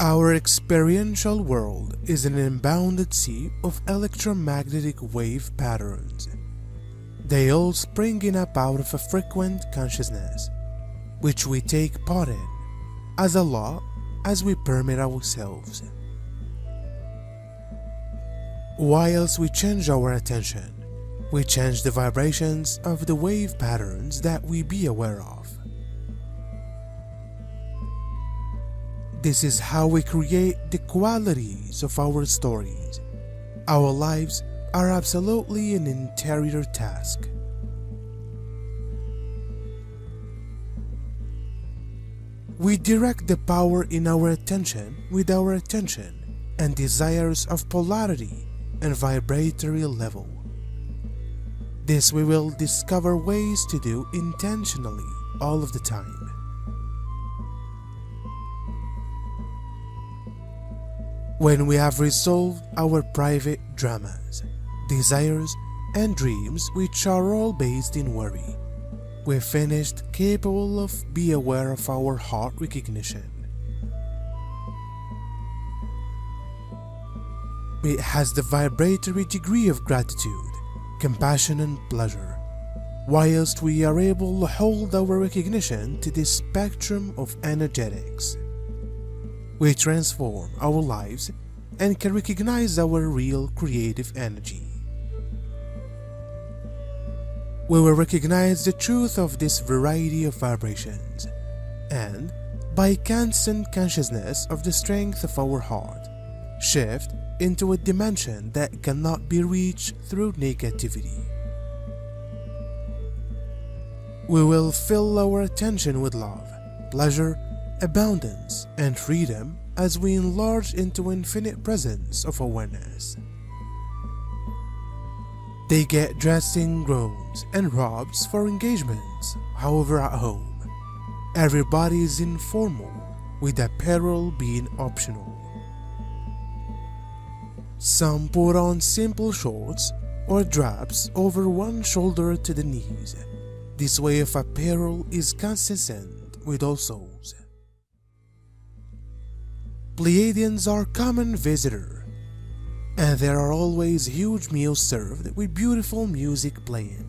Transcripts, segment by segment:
Our experiential world is an unbounded sea of electromagnetic wave patterns. They all springing up out of a frequent consciousness, which we take part in as a law as we permit ourselves. Whilst we change our attention, we change the vibrations of the wave patterns that we be aware of. This is how we create the qualities of our stories. Our lives are absolutely an interior task. We direct the power in our attention with our attention and desires of polarity and vibratory level. This we will discover ways to do intentionally all of the time. When we have resolved our private dramas, desires, and dreams, which are all based in worry, we're finished capable of be aware of our heart recognition. It has the vibratory degree of gratitude, compassion, and pleasure, whilst we are able to hold our recognition to this spectrum of energetics. We transform our lives and can recognize our real creative energy. We will recognize the truth of this variety of vibrations, and by constant consciousness of the strength of our heart, shift into a dimension that cannot be reached through negativity. We will fill our attention with love, pleasure, abundance, and freedom as we enlarge into infinite presence of awareness. They get dressed in gowns and robes for engagements, however at home. Everybody is informal, with apparel being optional. Some put on simple shorts or drapes over one shoulder to the knees. This way of apparel is consistent with all souls. Pleiadians are common visitor, and there are always huge meals served with beautiful music playing.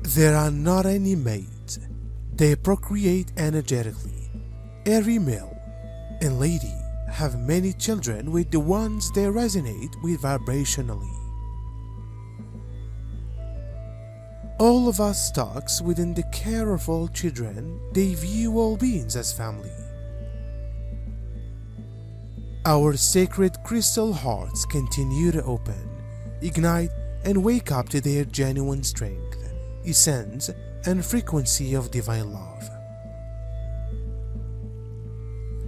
There are not any mates. They procreate energetically. Every male and lady have many children with the ones they resonate with vibrationally. All of us talks within the care of all children. They view all beings as family. Our sacred crystal hearts continue to open, ignite, and wake up to their genuine strength, essence, and frequency of divine love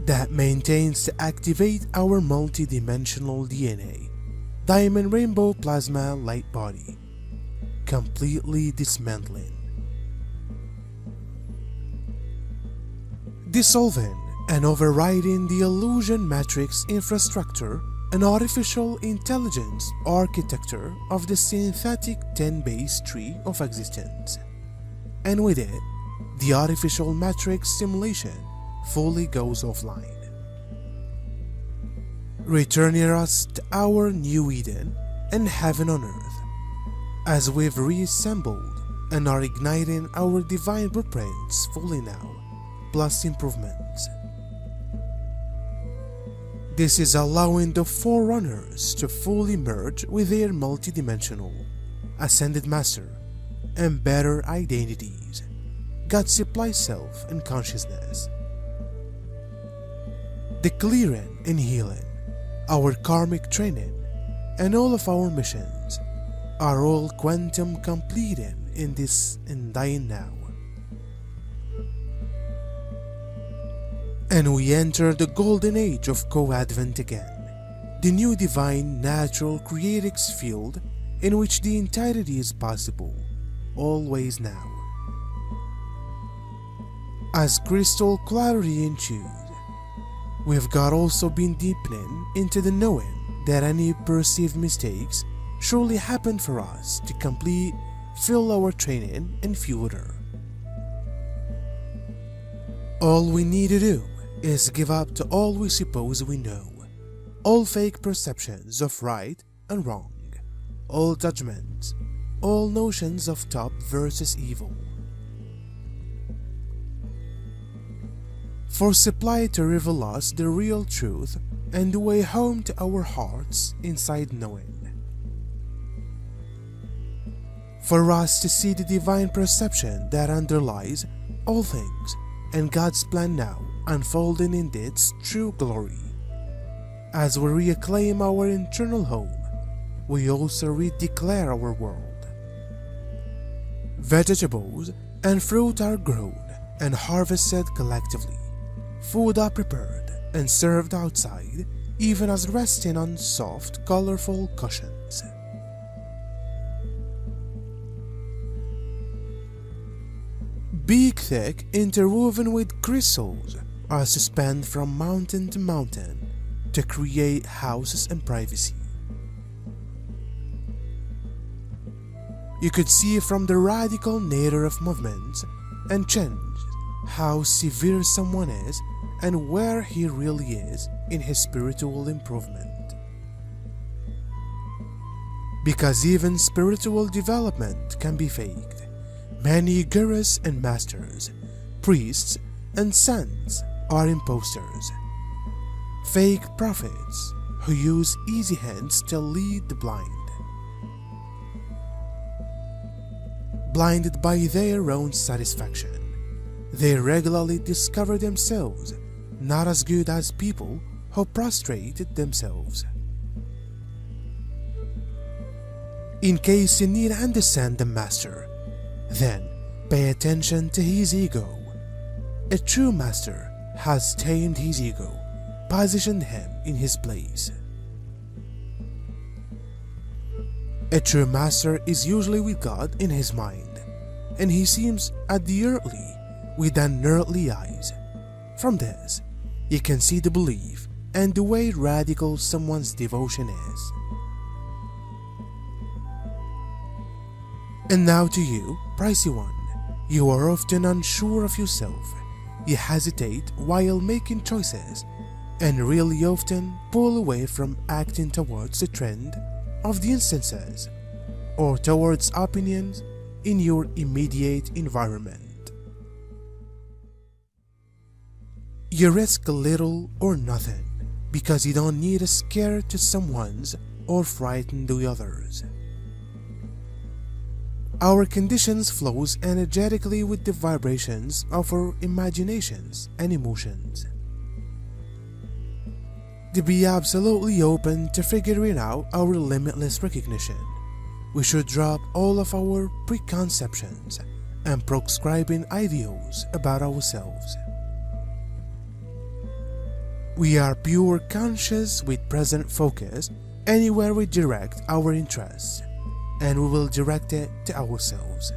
that maintains to activate our multi-dimensional DNA, diamond rainbow plasma light body, completely dismantling, dissolving and overriding the illusion matrix infrastructure and artificial intelligence architecture of the synthetic 10-base tree of existence, and with it, the artificial matrix simulation fully goes offline, returning us to our new Eden and heaven on earth, as we've reassembled and are igniting our divine blueprints fully now, plus improvements. This is allowing the Forerunners to fully merge with their multidimensional, ascended master, and better identities, God supply self and consciousness. The clearing and healing, our karmic training, and all of our missions are all quantum completing in this undying now. And we enter the golden age of co-advent again, the new divine natural creatics field in which the entirety is possible, always now. As crystal clarity ensued, we've got also been deepening into the knowing that any perceived mistakes surely happen for us to complete, fill our training and future. All we need to do is give up to all we suppose we know, all fake perceptions of right and wrong, all judgments, all notions of top versus evil. For supply to reveal us the real truth and the way home to our hearts inside knowing. For us to see the divine perception that underlies all things and God's plan now unfolding in its true glory. As we reclaim our internal home, we also redeclare our world. Vegetables and fruit are grown and harvested collectively. Food are prepared and served outside, even as resting on soft, colorful cushions. Big, thick, interwoven with crystals are suspended from mountain to mountain to create houses and privacy. You could see from the radical nature of movements and change how severe someone is and where he really is in his spiritual improvement. Because even spiritual development can be faked, many gurus and masters, priests and saints are imposters, fake prophets who use easy hands to lead the blind. Blinded by their own satisfaction, they regularly discover themselves not as good as people who prostrated themselves. In case you need to understand the master, then pay attention to his ego. A true master has tamed his ego, positioned him in his place. A true master is usually with God in his mind, and he seems at the earthly with unearthly eyes. From this, you can see the belief and the way radical someone's devotion is. And now to you, pricey one, you are often unsure of yourself. You hesitate while making choices, and really often pull away from acting towards the trend of the instances or towards opinions in your immediate environment. You risk little or nothing because you don't need to scare to someone's or frighten the others. Our conditions flows energetically with the vibrations of our imaginations and emotions. To be absolutely open to figuring out our limitless recognition, we should drop all of our preconceptions and prescribing ideals about ourselves. We are pure conscious with present focus anywhere we direct our interests, and we will direct it to ourselves.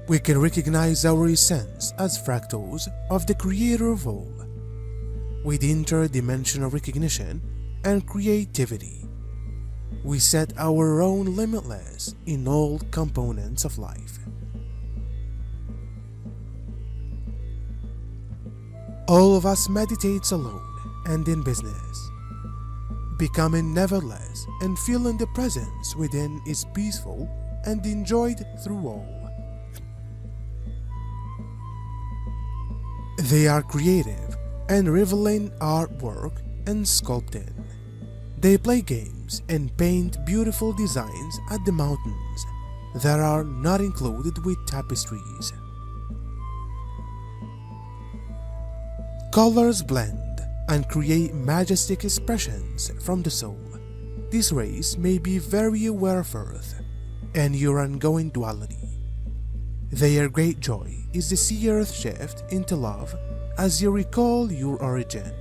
We can recognize our essence as fractals of the Creator of all. With interdimensional recognition and creativity, we set our own limitless in all components of life. All of us meditates alone and in business. Becoming nevertheless and feeling the presence within is peaceful and enjoyed through all. They are creative and revealing artwork and sculpting. They play games and paint beautiful designs at the mountains that are not included with tapestries. Colors blend and create majestic expressions from the soul. This race may be very aware of Earth and your ongoing duality. Their great joy is to see Earth shift into love as you recall your origin.